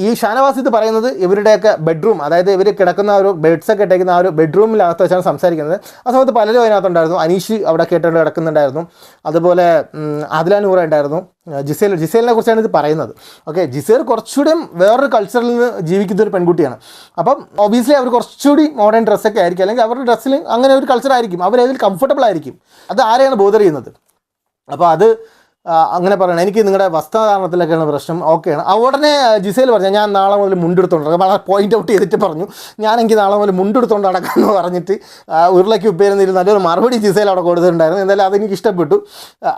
ഈ ഷാനവാസ് ഇത് പറയുന്നത് ഇവരുടെയൊക്കെ ബെഡ്റൂം, അതായത് ഇവർ കിടക്കുന്ന ഒരു ബെഡ്സൊക്കെ ഇട്ടേക്കുന്ന ആ ഒരു ബെഡ്റൂമിനകത്ത് വെച്ചാണ് സംസാരിക്കുന്നത്. ആ സമയത്ത് പലരും അതിനകത്തുണ്ടായിരുന്നു. അനീഷ് അവിടെ കേട്ടുകൊണ്ട് കിടക്കുന്നുണ്ടായിരുന്നു, അതുപോലെ ആദില നൂറ ഉണ്ടായിരുന്നു, ജിസേലിനെ കുറിച്ചാണ് ഇത് പറയുന്നത്. ഓക്കെ, ജിസേൽ കുറച്ചുകൂടി വേറൊരു കൾച്ചറിൽ നിന്ന് ജീവിക്കുന്ന ഒരു പെൺകുട്ടിയാണ്. അപ്പം ഒബിയസ്ലി അവർ കുറച്ചുകൂടി മോഡേൺ ഡ്രസ്സൊക്കെ ആയിരിക്കും, അല്ലെങ്കിൽ അവരുടെ ഡ്രസ്സിൽ അങ്ങനെ ഒരു കൾച്ചറായിരിക്കും, അവരതിൽ കംഫർട്ടബിൾ ആയിരിക്കും. അത് ആരെയാണ് ബോധർ ചെയ്യുന്നത്? അപ്പോൾ അത് അങ്ങനെ പറയണം, എനിക്ക് നിങ്ങളുടെ വസ്ത്രധാരണത്തിലൊക്കെയാണ് പ്രശ്നം, ഓക്കെയാണ്. ഉടനെ ജിസേൽ പറഞ്ഞു ഞാൻ നാളെ മുതൽ മുണ്ടെടുത്തോണ്ട് നടക്കാം, വളരെ പോയിൻ്റ് ഔട്ട് ചെയ്തിട്ട് പറഞ്ഞു എനിക്ക് നാളെ മുതൽ മുണ്ടെടുത്തോണ്ട് നടക്കാമെന്ന് പറഞ്ഞിട്ട് ഉരുളയ്ക്ക് ഉപ്പേരുന്നിരുന്ന നല്ലൊരു മറുപടി ജിസേൽ അവിടെ കൊടുത്തിട്ടുണ്ടായിരുന്നു. എന്തായാലും അതെനിക്ക് ഇഷ്ടപ്പെട്ടു.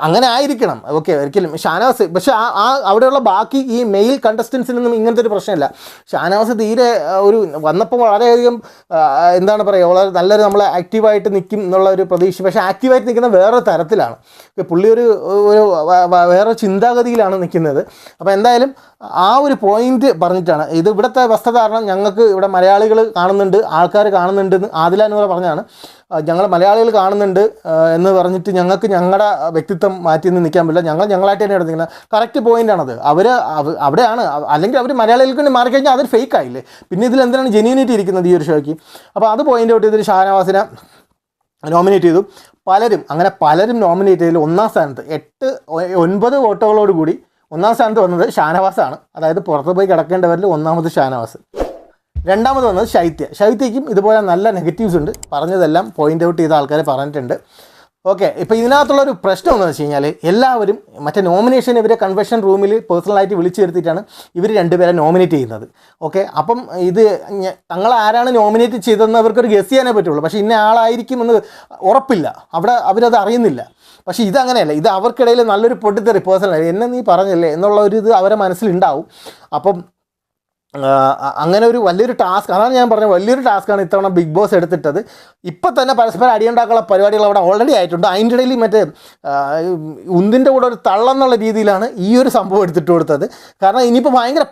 അങ്ങനെ ആയിരിക്കണം, ഓക്കെ, ഒരിക്കലും ഷാനവാസ്. പക്ഷേ അവിടെയുള്ള ബാക്കി ഈ മെയിൽ കണ്ടസ്റ്റൻസിനൊന്നും ഇങ്ങനത്തെ ഒരു പ്രശ്നമില്ല. ഷാനവാസ് തീരെ വന്നപ്പോൾ വളരെയധികം എന്താണ് പറയുക, വളരെ നല്ലൊരു നമ്മൾ ആക്റ്റീവായിട്ട് നിൽക്കും എന്നുള്ള ഒരു പ്രതീക്ഷ, പക്ഷേ ആക്റ്റീവായിട്ട് നിൽക്കുന്ന വേറെ തരത്തിലാണ്. പുള്ളി ഒരു വേറെ ചിന്താഗതിയിലാണ് നിൽക്കുന്നത്. അപ്പോൾ എന്തായാലും ആ ഒരു പോയിന്റ് പറഞ്ഞിട്ടാണ് ഇത്. ഇവിടുത്തെ വസ്ത്രധാരണം ഞങ്ങൾക്ക് ഇവിടെ മലയാളികൾ കാണുന്നുണ്ട്, ആൾക്കാർ കാണുന്നുണ്ട് എന്ന് ആദില നൂറ പറഞ്ഞാണ്. ഞങ്ങൾ മലയാളികൾ കാണുന്നുണ്ട് എന്ന് പറഞ്ഞിട്ട് ഞങ്ങൾക്ക് ഞങ്ങളുടെ വ്യക്തിത്വം മാറ്റി നിന്ന് നിൽക്കാൻ പറ്റില്ല, ഞങ്ങളായിട്ട് തന്നെ എടുത്തിരിക്കുന്നത്. കറക്റ്റ് പോയിൻ്റാണത്. അവിടെയാണ്, അല്ലെങ്കിൽ അവർ മലയാളികൾക്ക് വേണ്ടി മാറിക്കഴിഞ്ഞാൽ അതൊരു ഫേക്ക് ആയില്ലേ, പിന്നെ ഇതിൽ എന്തിനാണ് ജെന്യൂനിറ്റി ഇരിക്കുന്നത് ഈ ഒരു ഷോയ്ക്ക്? അപ്പോൾ അത് പോയിൻ്റ് ഔട്ട് ചെയ്തിട്ട് ഷാനവാസിനെ നോമിനേറ്റ് ചെയ്തു. പലരും നോമിനേറ്റ് ചെയ്തതിൽ ഒന്നാം സ്ഥാനത്ത് 9 വോട്ടുകളോട് കൂടി ഒന്നാം സ്ഥാനത്ത് വന്നത് ഷാനവാസാണ്. അതായത് പുറത്ത് പോയി കിടക്കേണ്ടവരിൽ ഒന്നാമത് ഷാനവാസ്. രണ്ടാമത് വന്നത് ശൈത്യയ്ക്കും ഇതുപോലെ നല്ല നെഗറ്റീവ്സ് ഉണ്ട്. പറഞ്ഞതെല്ലാം പോയിൻ്റ് ഔട്ട് ചെയ്ത ആൾക്കാർ പറഞ്ഞിട്ടുണ്ട്. ഓക്കെ, ഇപ്പോൾ ഇതിനകത്തുള്ളൊരു പ്രശ്നം എന്ന് വെച്ച് കഴിഞ്ഞാൽ എല്ലാവരും മറ്റേ നോമിനേഷൻ ഇവരെ കൺവെൻഷൻ റൂമിൽ പേഴ്സണലായിട്ട് വിളിച്ചു വരുത്തിയിട്ടാണ് ഇവർ രണ്ടുപേരെ നോമിനേറ്റ് ചെയ്യുന്നത്. ഓക്കെ, അപ്പം ഇത് തങ്ങൾ ആരാണ് നോമിനേറ്റ് ചെയ്തതെന്ന് അവർക്കൊരു ഗസ് ചെയ്യാനേ പറ്റുള്ളൂ. പക്ഷേ ഇന്ന ആളായിരിക്കുമെന്ന് ഉറപ്പില്ല, അവരത് അറിയുന്നില്ല. പക്ഷേ ഇതങ്ങനെയല്ല, ഇത് അവർക്കിടയിൽ നല്ലൊരു പൊട്ടിത്തെറി പേഴ്സണലായി എന്നെ നീ പറഞ്ഞല്ലേ എന്നുള്ള ഒരു ഇത് അവരെ മനസ്സിലുണ്ടാവും. അപ്പം അങ്ങനെ ഒരു വലിയൊരു ടാസ്ക്, അതാണ് ഞാൻ പറഞ്ഞത്, വലിയൊരു ടാസ്ക്കാണ് ഇത്തവണ ബിഗ് ബോസ് എടുത്തിട്ടത്. ഇപ്പം തന്നെ പരസ്പരം അടിയുണ്ടാക്കാനുള്ള പരിപാടികൾ അവിടെ ഓൾറെഡി ആയിട്ടുണ്ട്. അതിൻ്റെ ഇടയിൽ മറ്റേ ഉന്തിൻ്റെ കൂടെ ഒരു തള്ളെന്നുള്ള രീതിയിലാണ് ഈ ഒരു സംഭവം എടുത്തിട്ട് കൊടുത്തത്. കാരണം ഇനിയിപ്പോൾ ഭയങ്കര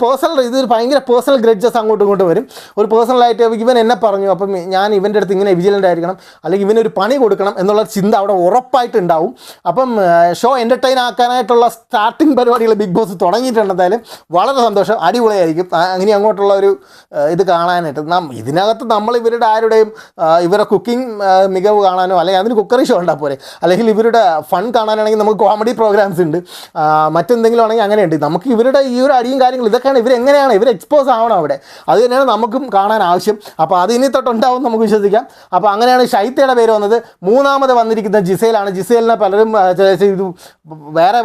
പേഴ്സണൽ ഗ്രഡ്ജസ് അങ്ങോട്ടും ഇങ്ങോട്ടും വരും. ഒരു പേഴ്സണലായിട്ട് ഇവൻ എന്നെ പറഞ്ഞു, അപ്പം ഞാൻ ഇവൻ്റെ അടുത്ത് ഇങ്ങനെ വിജിലൻ്റ് ആയിരിക്കണം, അല്ലെങ്കിൽ ഇവനൊരു പണി കൊടുക്കണം എന്നുള്ള ചിന്ത അവിടെ ഉറപ്പായിട്ടുണ്ടാവും. അപ്പം ഷോ എൻ്റർടൈൻ ആക്കാനായിട്ടുള്ള സ്റ്റാർട്ടിങ് പരിപാടികൾ ബിഗ് ബോസ് തുടങ്ങിയിട്ടുണ്ടെന്നാലും വളരെ സന്തോഷം, അടിപൊളിയായിരിക്കും ഇനി അങ്ങോട്ടുള്ള ഒരു ഇത് കാണാനായിട്ട്. ഇതിനകത്ത് നമ്മൾ ഇവരുടെ ആരുടെയും ഇവരുടെ കുക്കിംഗ് മികവ് കാണാനോ, അല്ലെങ്കിൽ അതിന് കുക്കറി ഷോ ഉണ്ടാ പോരെ, അല്ലെങ്കിൽ ഇവരുടെ ഫൺ കാണാനാണെങ്കിൽ നമുക്ക് കോമഡി പ്രോഗ്രാംസ് ഉണ്ട്, മറ്റെന്തെങ്കിലും ആണെങ്കിൽ അങ്ങനെയുണ്ട്. നമുക്ക് ഇവരുടെ ഈ ഒരു അടിയും കാര്യങ്ങളും ഇതൊക്കെയാണ് ഇവർ എക്സ്പോസ് ആവണം അവിടെ. അത് തന്നെയാണ് നമുക്കും കാണാൻ ആവശ്യം. അപ്പോൾ അത് ഇനി തൊട്ടുണ്ടാവും നമുക്ക് വിശ്വസിക്കാം. അപ്പോൾ അങ്ങനെയാണ് ശൈത്യയുടെ പേര് വന്നത്. മൂന്നാമത് വന്നിരിക്കുന്ന ജിസേലാണ്. ജിസേലിനെ പലരും ഇത് വേറെ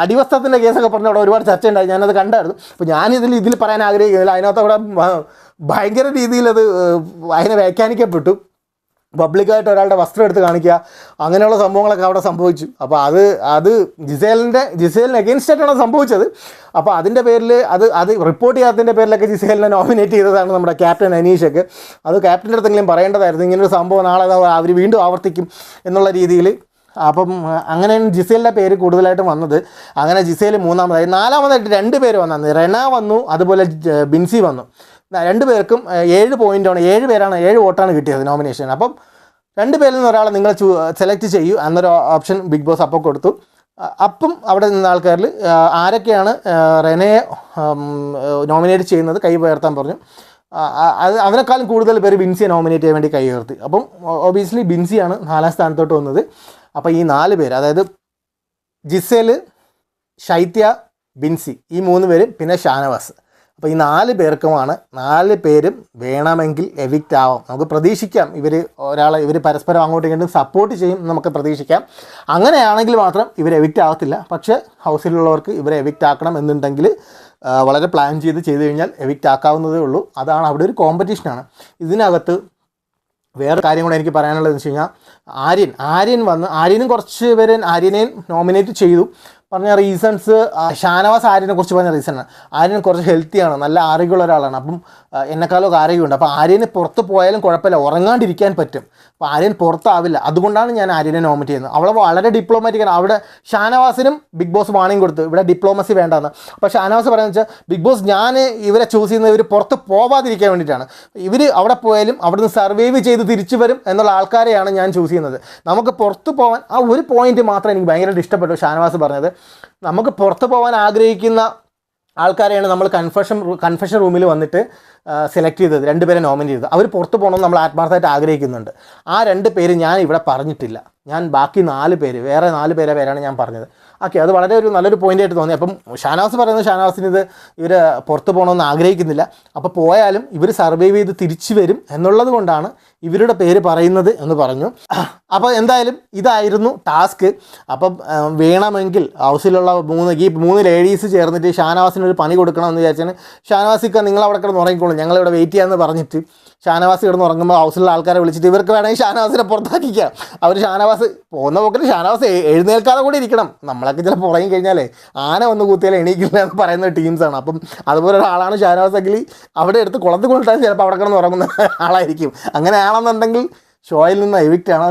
അടിവസ്ത്രത്തിൻ്റെ കേസൊക്കെ പറഞ്ഞ അവിടെ ഒരുപാട് ചർച്ച ഉണ്ടായി, ഞാനത് കണ്ടായിരുന്നു. അപ്പോൾ ഇതിൽ പറയാൻ ആഗ്രഹിക്കുന്നില്ല. അതിനകത്ത് അവിടെ ഭയങ്കര രീതിയിൽ അതിനെ വ്യാഖ്യാനിക്കപ്പെട്ടു. പബ്ലിക്കായിട്ട് ഒരാളുടെ വസ്ത്രം എടുത്ത് കാണിക്കുക, അങ്ങനെയുള്ള സംഭവങ്ങളൊക്കെ അവിടെ സംഭവിച്ചു. അപ്പോൾ അത് ജിസേലിന് എഗെയിൻസ്റ്റായിട്ടാണ് സംഭവിച്ചത്. അപ്പോൾ അതിൻ്റെ പേരിൽ അത് റിപ്പോർട്ട് ചെയ്യാത്തതിൻ്റെ പേരിലൊക്കെ ജിസേലിനെ നോമിനേറ്റ് ചെയ്തതാണ് നമ്മുടെ ക്യാപ്റ്റൻ അനീഷൊക്കെ. അത് ക്യാപ്റ്റൻ്റെ അടുത്തെങ്കിലും പറയേണ്ടതായിരുന്നു, ഇങ്ങനൊരു സംഭവം നാളെ അവർ വീണ്ടും ആവർത്തിക്കും എന്നുള്ള രീതിയിൽ. അപ്പം അങ്ങനെയാണ് ജിസേലിൻ്റെ പേര് കൂടുതലായിട്ടും വന്നത്. അങ്ങനെ ജിസേൽ മൂന്നാമതായി. നാലാമതായിട്ട് 2 പേര് വന്നത്, റെന വന്നു, അതുപോലെ ബിൻസി വന്നു. 2 പേർക്കും 7 പോയിൻ്റാണ്, 7 പേരാണ്, 7 വോട്ടാണ് കിട്ടിയത് നോമിനേഷൻ. അപ്പം 2 പേരിൽ നിന്ന് ഒരാളെ നിങ്ങൾ സെലക്ട് ചെയ്യൂ എന്നൊരു ഓപ്ഷൻ ബിഗ് ബോസ് അപ്പോൾ കൊടുത്തു. അപ്പം അവിടെ നിന്ന ആൾക്കാരിൽ ആരൊക്കെയാണ് റെനയെ നോമിനേറ്റ് ചെയ്യുന്നത് കൈ ഉയർത്താൻ പറഞ്ഞു. അതിനേക്കാളും കൂടുതൽ പേര് ബിൻസിയെ നോമിനേറ്റ് ചെയ്യാൻ വേണ്ടി കൈ ഉയർത്തി. അപ്പം ഒബിയസ്ലി ബിൻസിയാണ് 4ാം സ്ഥാനത്തോട്ട് വന്നത്. അപ്പോൾ ഈ 4 പേര്, അതായത് ജിസേൽ, ശൈത്യ, ബിൻസി, ഈ 3 പേരും പിന്നെ ഷാനവാസ്. അപ്പോൾ ഈ 4 പേർക്കുമാണ് 4 പേരും വേണമെങ്കിൽ എവിക്റ്റ് ആവാം. നമുക്ക് പ്രതീക്ഷിക്കാം ഇവർ പരസ്പരം അങ്ങോട്ടും ഇങ്ങോട്ടും സപ്പോർട്ട് ചെയ്യും നമുക്ക് പ്രതീക്ഷിക്കാം. അങ്ങനെയാണെങ്കിൽ മാത്രം ഇവർ എവിക്റ്റ് ആവത്തില്ല. പക്ഷേ ഹൗസിലുള്ളവർക്ക് ഇവരെ എവിക്റ്റ് ആക്കണം എന്നുണ്ടെങ്കിൽ വളരെ പ്ലാൻ ചെയ്ത് കഴിഞ്ഞാൽ എവിക്റ്റ് ആക്കാവുന്നതേ ഉള്ളൂ. അതാണ് അവിടെ ഒരു കോമ്പറ്റീഷനാണ്. ഇതിനകത്ത് വേറെ കാര്യം കൂടെ എനിക്ക് പറയാനുള്ളതെന്ന് വെച്ച് കഴിഞ്ഞാൽ ആര്യനും കുറച്ച് പേര് ആര്യനെയും നോമിനേറ്റ് ചെയ്തു. പറഞ്ഞ റീസൺസ്, ഷാനവാസ് ആര്യനെ കുറിച്ച് പറഞ്ഞ റീസണാണ്. ആര്യൻ കുറച്ച് ഹെൽത്തിയാണ്, നല്ല ആരോഗ്യമുള്ള ഒരാളാണ്. അപ്പം എന്നെക്കാളൊക്കെ ആരോഗ്യമുണ്ട്. അപ്പോൾ ആര്യന് പുറത്ത് പോയാലും കുഴപ്പമില്ല, ഉറങ്ങാണ്ടിരിക്കാൻ പറ്റും. അപ്പോൾ ആര്യൻ പുറത്താവില്ല. അതുകൊണ്ടാണ് ഞാൻ ആര്യനെ നോമിനേറ്റ് ചെയ്യുന്നത്. അവളെ വളരെ ഡിപ്ലോമാറ്റിക്കാണ്. അവിടെ ഷാനവാസിനും ബിഗ് ബോസ് വാണിംഗ് കൊടുത്തു, ഇവിടെ ഡിപ്ലോമസി വേണ്ടെന്ന്. അപ്പോൾ ഷാനവാസ് പറയുന്നത് വെച്ചാൽ ബിഗ് ബോസ് ഞാൻ ഇവരെ ചൂസ് ചെയ്യുന്നത് ഇവർ പുറത്ത് പോവാതിരിക്കാൻ വേണ്ടിയിട്ടാണ്. ഇവർ അവിടെ പോയാലും അവിടുന്ന് സർവൈവ് ചെയ്ത് തിരിച്ചു വരും എന്നുള്ള ആൾക്കാരെയാണ് ഞാൻ ചൂസ് ചെയ്യുന്നത്. നമുക്ക് പുറത്ത് പോകാൻ ആ ഒരു പോയിന്റ് മാത്രം എനിക്ക് ഭയങ്കരമായിട്ട് ഇഷ്ടപ്പെട്ടു ഷാനവാസ് പറഞ്ഞത്. നമുക്ക് പുറത്ത് പോകാൻ ആഗ്രഹിക്കുന്ന ആൾക്കാരെയാണ് നമ്മൾ കൺഫെഷൻ റൂമിൽ വന്നിട്ട് സെലക്ട് ചെയ്തത്, 2 പേരെ നോമിനേറ്റ് ചെയ്തത്. അവർ പുറത്ത് പോകണമെന്ന് നമ്മൾ ആത്മാർത്ഥമായിട്ട് ആഗ്രഹിക്കുന്നുണ്ട്. ആ 2 പേര് ഞാൻ ഇവിടെ പറഞ്ഞിട്ടില്ല. ഞാൻ ബാക്കി 4 പേര്, വേറെ 4 പേരാണ് ഞാൻ പറഞ്ഞത്. ഓക്കെ, അത് വളരെ നല്ലൊരു പോയിൻ്റായിട്ട് തോന്നി. അപ്പം ഷാനവാസ് പറയുന്നത് ഷാനവാസിന് ഇവർ പുറത്ത് പോകണമെന്ന് ആഗ്രഹിക്കുന്നില്ല. അപ്പോൾ പോയാലും ഇവർ സർവൈവ് ചെയ്ത് തിരിച്ചു വരും എന്നുള്ളത് കൊണ്ടാണ് ഇവരുടെ പേര് പറയുന്നത് എന്ന് പറഞ്ഞു. അപ്പോൾ എന്തായാലും ഇതായിരുന്നു ടാസ്ക്. അപ്പം വേണമെങ്കിൽ ഹൗസിലുള്ള 3 ലേഡീസ് ചേർന്നിട്ട് ഷാനവാസിനൊരു പണി കൊടുക്കണമെന്ന് വിചാരിച്ചാൽ ഷാനവാസിക്ക് നിങ്ങൾ അവിടെ കിടന്ന് ഉറങ്ങിക്കോളും, ഞങ്ങളിവിടെ വെയിറ്റ് ചെയ്യാമെന്ന് പറഞ്ഞിട്ട് ഷാനവാസ് കിടന്ന് ഉറങ്ങുമ്പോൾ ഹൗസിലുള്ള ആൾക്കാരെ വിളിച്ചിട്ട് ഇവർക്ക് വേണമെങ്കിൽ ഷാനവാസിനെ പുറത്താക്കിക്കാം. അവർ ഷാനവാസ് പോകുന്ന പോക്കിൽ ഷാനവാസ് എഴുന്നേൽക്കാതെ കൂടി ഇരിക്കണം. നമ്മളൊക്കെ ചിലപ്പോൾ ഉറങ്ങി കഴിഞ്ഞാലേ ആന വന്ന് കൂത്തിയാൽ എണീക്കില്ല എന്ന് പറയുന്ന ടീംസാണ്. അപ്പം അതുപോലെ ഒരാളാണ് ഷാനവാസ് എങ്കിൽ അവിടെ എടുത്ത് കുളത്ത് കൊണ്ടിട്ടാൽ ചിലപ്പോൾ അവിടെ കിടന്ന് ഉറങ്ങുന്ന ആളായിരിക്കും. അങ്ങനെ ആണെന്നുണ്ടെങ്കിൽ ഷോയിൽ നിന്ന് എവിക്റ്റാണ്.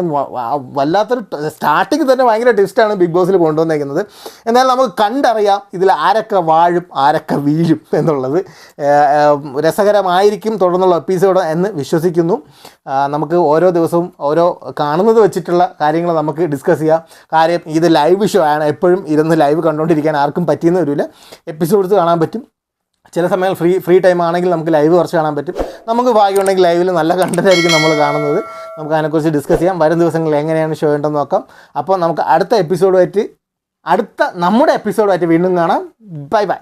വല്ലാത്തൊരു സ്റ്റാർട്ടിങ് തന്നെ ഭയങ്കര ട്വിസ്റ്റാണ് ബിഗ് ബോസിൽ കൊണ്ടുവന്നേക്കുന്നത്. എന്നാൽ നമുക്ക് കണ്ടറിയാം ഇതിൽ ആരൊക്കെ വാഴും ആരൊക്കെ വീഴും എന്നുള്ളത്. രസകരമായിരിക്കും തുടർന്നുള്ള എപ്പിസോഡ് എന്ന് വിശ്വസിക്കുന്നു. നമുക്ക് ഓരോ ദിവസവും ഓരോ കാണുന്നത് വെച്ചിട്ടുള്ള കാര്യങ്ങൾ നമുക്ക് ഡിസ്കസ് ചെയ്യാം. കാര്യം ഇത് ലൈവ് ഷോ ആണ്, എപ്പോഴും ഇരുന്ന് ലൈവ് കണ്ടുകൊണ്ടിരിക്കാൻ ആർക്കും പറ്റിയെന്ന് വരില്ല. എപ്പിസോഡ്സ് കാണാൻ പറ്റും. ചില സമയം ഫ്രീ ടൈം ആണെങ്കിൽ നമുക്ക് ലൈവ് കുറച്ച് കാണാൻ പറ്റും. നമുക്ക് ഭാഗ്യമുണ്ടെങ്കിൽ ലൈവിൽ നല്ല കണ്ടന്റ് ആയിരിക്കും നമ്മൾ കാണുന്നത്. നമുക്ക് അതിനെക്കുറിച്ച് ഡിസ്കസ് ചെയ്യാം. വരും ദിവസങ്ങളിൽ എങ്ങനെയാണ് ഷോ ഉണ്ടെന്ന് നോക്കാം. അപ്പോൾ നമുക്ക് നമ്മുടെ എപ്പിസോഡുമായിട്ട് വീണ്ടും കാണാം. Bye bye.